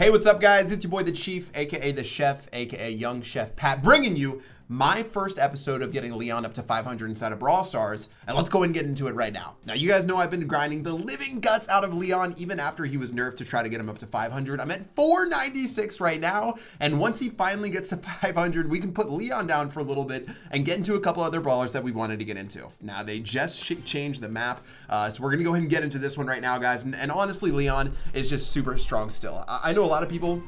Hey, what's up, guys? It's your boy, the Chief, aka the Chef, aka Young Chef Pat, bringing you my first episode of getting Leon up to 500 inside of Brawl Stars, and let's go and get into it right now. Now, you guys know I've been grinding the living guts out of Leon even after he was nerfed to try to get him up to 500. I'm at 496 right now, and once he finally gets to 500, we can put Leon down for a little bit and get into a couple other brawlers that we wanted to get into. Now, they just changed the map, so we're gonna go ahead and get into this one right now, guys, and honestly, Leon is just super strong still. I know a lot of people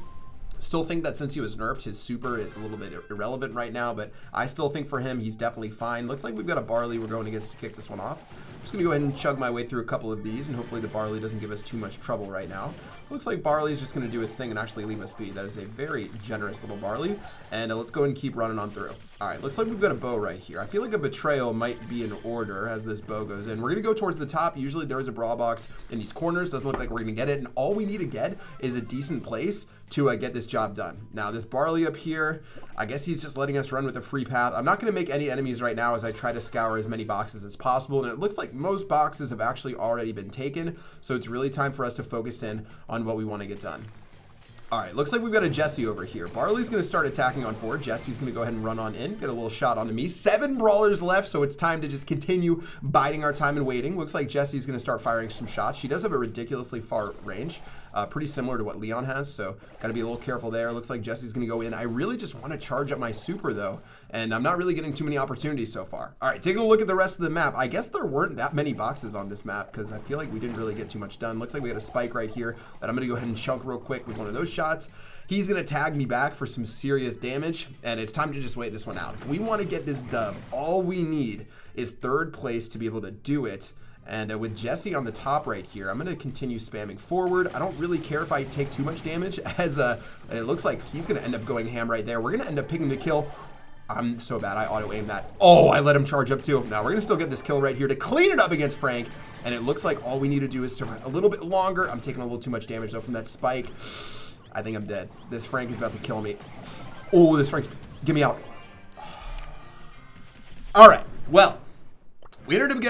still think that since he was nerfed, his super is a little bit irrelevant right now, but I still think for him, he's definitely fine. Looks like we've got a Barley we're going against to kick this one off. I'm just gonna go ahead and chug my way through a couple of these, and hopefully the Barley doesn't give us too much trouble right now. Looks like Barley's just gonna do his thing and actually leave us be. That is a very generous little Barley, and let's go ahead and keep running on through. All right, looks like we've got a bow right here. I feel like a betrayal might be in order as this bow goes in. We're gonna go towards the top. Usually there is a brawl box in these corners. Doesn't look like we're gonna get it, and all we need to get is a decent place to get this job done. Now, this Barley up here, I guess he's just letting us run with a free path. I'm not going to make any enemies right now as I try to scour as many boxes as possible, and it looks like most boxes have actually already been taken, so it's really time for us to focus in on what we want to get done. All right, looks like we've got a Jesse over here. Barley's going to start attacking on forward. Jesse's going to go ahead and run on in, get a little shot onto me. 7 brawlers left, so it's time to just continue biding our time and waiting. Looks like Jesse's going to start firing some shots. She does have a ridiculously far range, pretty similar to what Leon has, so got to be a little careful there. Looks like Jesse's going to go in. I really just want to charge up my super, though, and I'm not really getting too many opportunities so far. All right, taking a look at the rest of the map. I guess there weren't that many boxes on this map because I feel like we didn't really get too much done. Looks like we got a spike right here that I'm going to go ahead and chunk real quick with one of those shots. He's going to tag me back for some serious damage, and it's time to just wait this one out. If we want to get this dub, all we need is 3rd place to be able to do it. And with Jesse on the top right here, I'm going to continue spamming forward. I don't really care if I take too much damage, as it looks like he's going to end up going ham right there. We're going to end up picking the kill. I'm so bad. I auto-aimed that. Oh, I let him charge up too. Now, we're going to still get this kill right here to clean it up against Frank. And it looks like all we need to do is survive a little bit longer. I'm taking a little too much damage, though, from that spike. I think I'm dead. This Frank is about to kill me. Oh, this Frank's... Get me out. All right. Well, we ended up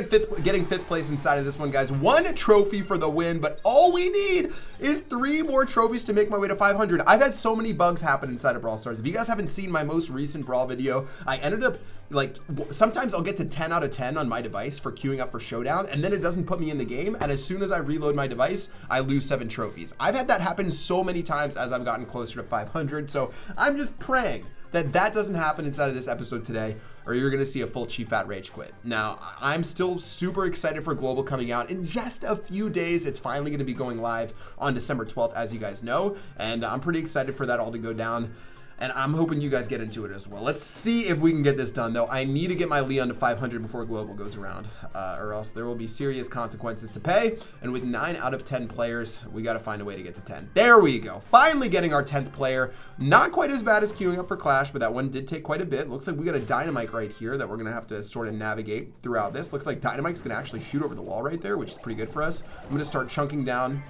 getting 5th place inside of this one, guys. 1 trophy for the win, but all we need is 3 more trophies to make my way to 500. I've had so many bugs happen inside of Brawl Stars. If you guys haven't seen my most recent Brawl video, I ended up, like, sometimes I'll get to 10 out of 10 on my device for queuing up for Showdown, and then it doesn't put me in the game, and as soon as I reload my device, I lose 7 trophies. I've had that happen so many times as I've gotten closer to 500, so I'm just praying that doesn't happen inside of this episode today, or you're gonna see a full Chief Bat rage quit. Now, I'm still super excited for Global coming out in just a few days. It's finally gonna be going live on December 12th, as you guys know, and I'm pretty excited for that all to go down. And I'm hoping you guys get into it as well. Let's see if we can get this done, though. I need to get my Leon to 500 before Global goes around, or else there will be serious consequences to pay. And with 9 out of 10 players, we got to find a way to get to 10. There we go. Finally getting our 10th player. Not quite as bad as queuing up for Clash, but that one did take quite a bit. Looks like we got a Dynamite right here that we're going to have to sort of navigate throughout this. Looks like Dynamite's going to actually shoot over the wall right there, which is pretty good for us. I'm going to start chunking down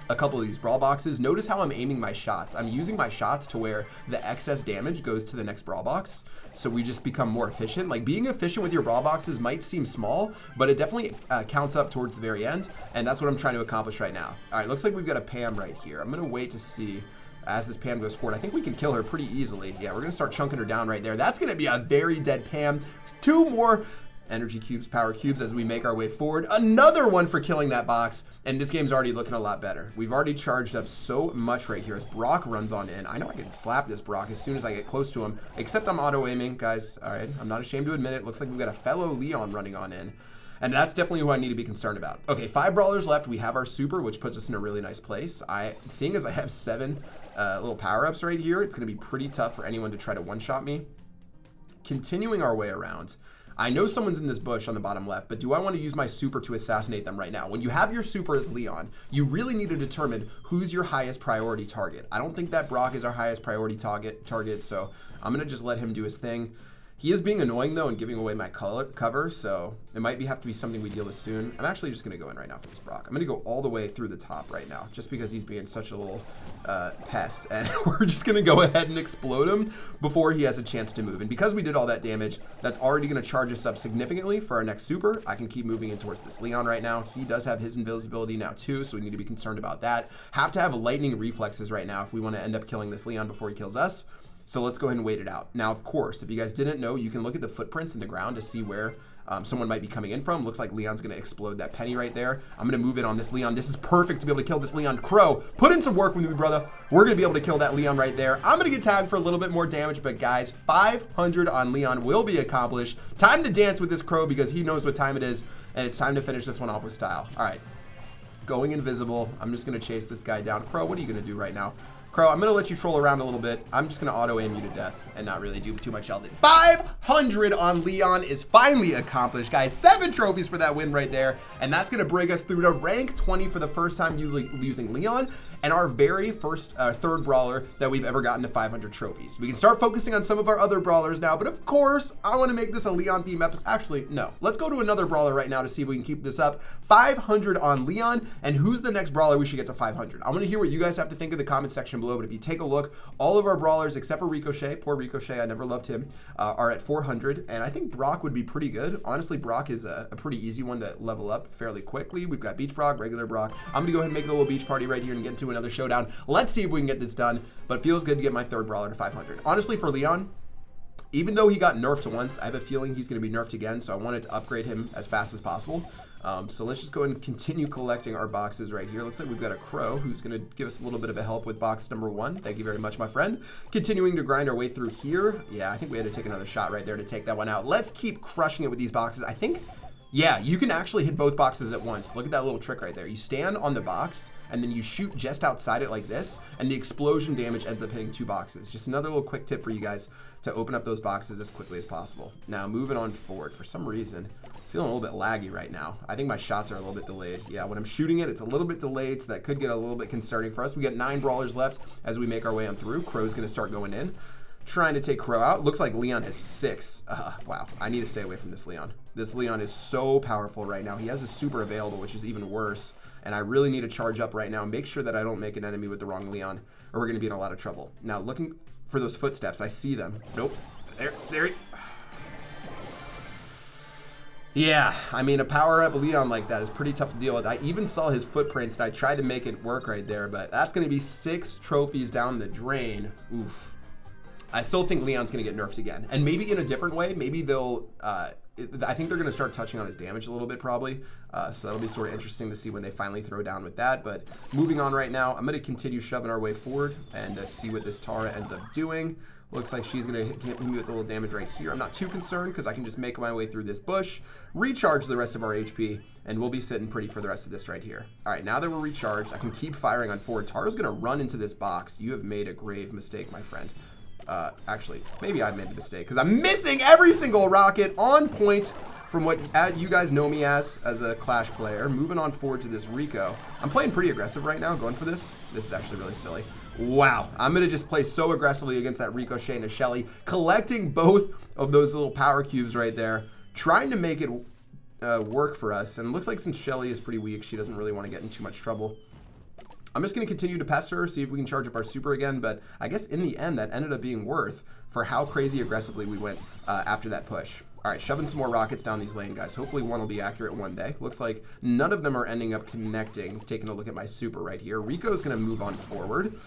a couple of these brawl boxes. Notice how I'm aiming my shots. I'm using my shots to where the excess damage goes to the next brawl box, so we just become more efficient. Like, being efficient with your brawl boxes might seem small, but it definitely counts up towards the very end, and that's what I'm trying to accomplish right now. All right, looks like we've got a Pam right here. I'm gonna wait to see as this Pam goes forward. I think we can kill her pretty easily. Yeah, we're gonna start chunking her down right there. That's gonna be a very dead Pam. 2 more energy cubes, power cubes, as we make our way forward. Another one for killing that box, and this game's already looking a lot better. We've already charged up so much right here as Brock runs on in. I know I can slap this Brock as soon as I get close to him, except I'm auto-aiming, guys. All right, I'm not ashamed to admit it. Looks like we've got a fellow Leon running on in, and that's definitely who I need to be concerned about. Okay, 5 brawlers left. We have our super, which puts us in a really nice place. Seeing as I have 7 little power-ups right here, it's gonna be pretty tough for anyone to try to one-shot me. Continuing our way around, I know someone's in this bush on the bottom left, but do I want to use my super to assassinate them right now? When you have your super as Leon, you really need to determine who's your highest priority target. I don't think that Brock is our highest priority target, so I'm going to just let him do his thing. He is being annoying, though, and giving away my cover, so it might have to be something we deal with soon. I'm actually just going to go in right now for this Brock. I'm going to go all the way through the top right now, just because he's being such a little pest. And we're just going to go ahead and explode him before he has a chance to move. And because we did all that damage, that's already going to charge us up significantly for our next super. I can keep moving in towards this Leon right now. He does have his invisibility now, too, so we need to be concerned about that. Have to have lightning reflexes right now if we want to end up killing this Leon before he kills us. So let's go ahead and wait it out. Now, of course, if you guys didn't know, you can look at the footprints in the ground to see where someone might be coming in from. Looks like Leon's going to explode that penny right there. I'm going to move in on this Leon. This is perfect to be able to kill this Leon. Crow, put in some work with me, brother. We're going to be able to kill that Leon right there. I'm going to get tagged for a little bit more damage, but guys, 500 on Leon will be accomplished. Time to dance with this Crow because he knows what time it is, and it's time to finish this one off with style. All right, going invisible. I'm just going to chase this guy down. Crow, what are you going to do right now? Crow, I'm going to let you troll around a little bit. I'm just going to auto-aim you to death and not really do too much else. 500 on Leon is finally accomplished, guys. 7 trophies for that win right there. And that's going to bring us through to rank 20 for the first time using Leon. And our very first third brawler that we've ever gotten to 500 trophies. We can start focusing on some of our other brawlers now, but of course, I want to make this a Leon theme episode. Actually, no. Let's go to another brawler right now to see if we can keep this up. 500 on Leon, and who's the next brawler we should get to 500? I want to hear what you guys have to think in the comment section below, but if you take a look, all of our brawlers, except for Ricochet, poor Ricochet, I never loved him, are at 400, and I think Brock would be pretty good. Honestly, Brock is a pretty easy one to level up fairly quickly. We've got Beach Brock, regular Brock. I'm going to go ahead and make it a little beach party right here and get into another showdown. Let's see if we can get this done, but it feels good to get my third brawler to 500. Honestly, for Leon, even though he got nerfed once, I have a feeling he's going to be nerfed again, so I wanted to upgrade him as fast as possible. So let's just go ahead and continue collecting our boxes right here. Looks like we've got a Crow who's going to give us a little bit of a help with box number 1. Thank you very much, my friend. Continuing to grind our way through here. Yeah, I think we had to take another shot right there to take that one out. Let's keep crushing it with these boxes. I think, yeah, you can actually hit both boxes at once. Look at that little trick right there. You stand on the box, and then you shoot just outside it like this, and the explosion damage ends up hitting 2 boxes. Just another little quick tip for you guys to open up those boxes as quickly as possible. Now, moving on forward. For some reason, feeling a little bit laggy right now. I think my shots are a little bit delayed. Yeah, when I'm shooting it, it's a little bit delayed, so that could get a little bit concerning for us. We got 9 brawlers left as we make our way on through. Crow's going to start going in, trying to take Crow out. Looks like Leon has 6. Wow, I need to stay away from this Leon. This Leon is so powerful right now. He has a super available, which is even worse. And I really need to charge up right now and make sure that I don't make an enemy with the wrong Leon, or we're going to be in a lot of trouble. Now, looking for those footsteps. I see them. Nope. There. Yeah, I mean, a power-up Leon like that is pretty tough to deal with. I even saw his footprints, and I tried to make it work right there, but that's going to be 6 trophies down the drain. Oof. I still think Leon's going to get nerfed again, and maybe in a different way. Maybe they'll... I think they're going to start touching on his damage a little bit probably, so that'll be sort of interesting to see when they finally throw down with that. But moving on right now, I'm going to continue shoving our way forward and see what this Tara ends up doing. Looks like she's going to hit me with a little damage right here. I'm not too concerned because I can just make my way through this bush, recharge the rest of our HP, and we'll be sitting pretty for the rest of this right here. All right, now that we're recharged, I can keep firing on forward. Tara's going to run into this box. You have made a grave mistake, my friend. Actually, maybe I made a mistake because I'm missing every single rocket on point from what you guys know me as a Clash player. Moving on forward to this Rico. I'm playing pretty aggressive right now, going for this. This is actually really silly. Wow, I'm going to just play so aggressively against that Ricochet and a Shelly, collecting both of those little power cubes right there, trying to make it work for us. And it looks like since Shelly is pretty weak, she doesn't really want to get in too much trouble. I'm just going to continue to pester her, see if we can charge up our super again, but I guess in the end that ended up being worth for how crazy aggressively we went after that push. All right, shoving some more rockets down these lane, guys. Hopefully one will be accurate one day. Looks like none of them are ending up connecting. Taking a look at my super right here. Rico's going to move on forward.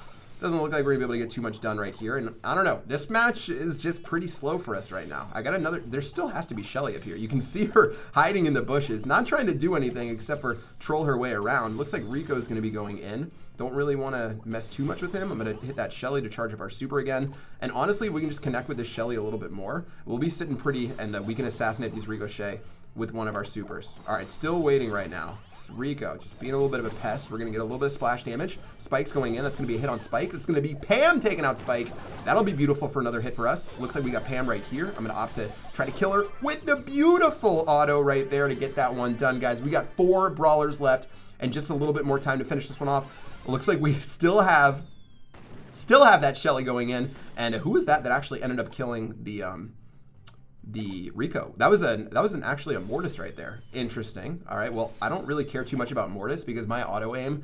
Doesn't look like we're going to be able to get too much done right here. And I don't know. This match is just pretty slow for us right now. I got another... There still has to be Shelly up here. You can see her hiding in the bushes. Not trying to do anything except for troll her way around. Looks like Rico's going to be going in. Don't really want to mess too much with him. I'm going to hit that Shelly to charge up our super again. And honestly, we can just connect with this Shelly a little bit more. We'll be sitting pretty, and we can assassinate these Ricochet with one of our supers. All right, still waiting right now. It's Rico just being a little bit of a pest. We're going to get a little bit of splash damage. Spike's going in. That's going to be a hit on Spike. It's going to be Pam taking out Spike. That'll be beautiful for another hit for us. Looks like we got Pam right here. I'm going to opt to try to kill her with the beautiful auto right there to get that one done, guys. We got 4 brawlers left and just a little bit more time to finish this one off. It looks like we still have that Shelly going in. And who was that actually ended up killing the the Rico. That was actually a Mortis right there. Interesting. All right, well, I don't really care too much about Mortis because my auto aim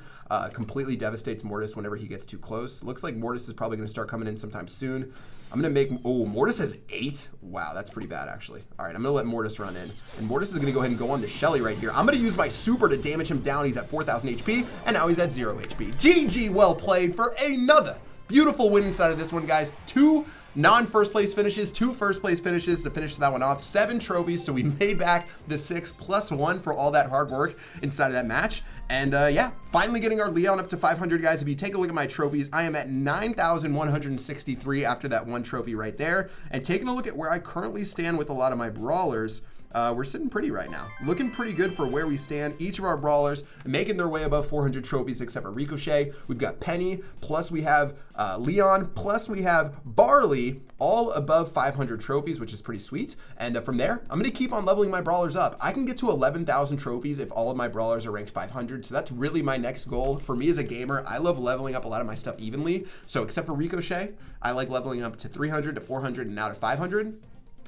completely devastates Mortis whenever he gets too close. Looks like Mortis is probably going to start coming in sometime soon. I'm going to make, oh, Mortis has 8. Wow, that's pretty bad, actually. All right, I'm going to let Mortis run in. And Mortis is going to go ahead and go on the Shelly right here. I'm going to use my super to damage him down. He's at 4,000 HP, and now he's at 0 HP. GG, well played for another beautiful winning side of this one, guys. 2 non-first place finishes, 2 first place finishes to finish that one off, 7 trophies, so we made back the 6 plus 1 for all that hard work inside of that match. And yeah, finally getting our Leon up to 500, guys. If you take a look at my trophies, I am at 9,163 after that 1 trophy right there. And taking a look at where I currently stand with a lot of my brawlers, we're sitting pretty right now. Looking pretty good for where we stand. Each of our brawlers making their way above 400 trophies except for Ricochet. We've got Penny, plus we have Leon, plus we have Barley, all above 500 trophies, which is pretty sweet. And from there, I'm going to keep on leveling my brawlers up. I can get to 11,000 trophies if all of my brawlers are ranked 500. So that's really my next goal. For me as a gamer, I love leveling up a lot of my stuff evenly. So except for Ricochet, I like leveling up to 300 to 400 and now to 500.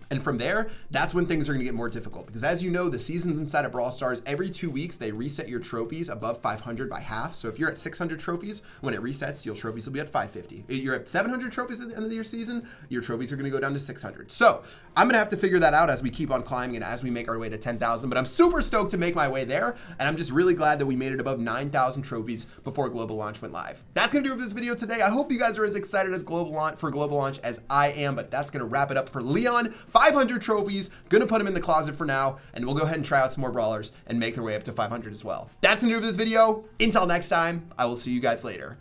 And from there, that's when things are going to get more difficult because as you know, the seasons inside of Brawl Stars, every 2 weeks, they reset your trophies above 500 by half. So if you're at 600 trophies, when it resets, your trophies will be at 550. If you're at 700 trophies at the end of your season, your trophies are going to go down to 600. So I'm going to have to figure that out as we keep on climbing and as we make our way to 10,000. But I'm super stoked to make my way there. And I'm just really glad that we made it above 9,000 trophies before Global Launch went live. That's going to do it for this video today. I hope you guys are as excited as Global Launch as I am. But that's going to wrap it up for Leon. 500 trophies, gonna put them in the closet for now, and we'll go ahead and try out some more brawlers and make their way up to 500 as well. That's gonna do it for this video. Until next time, I will see you guys later.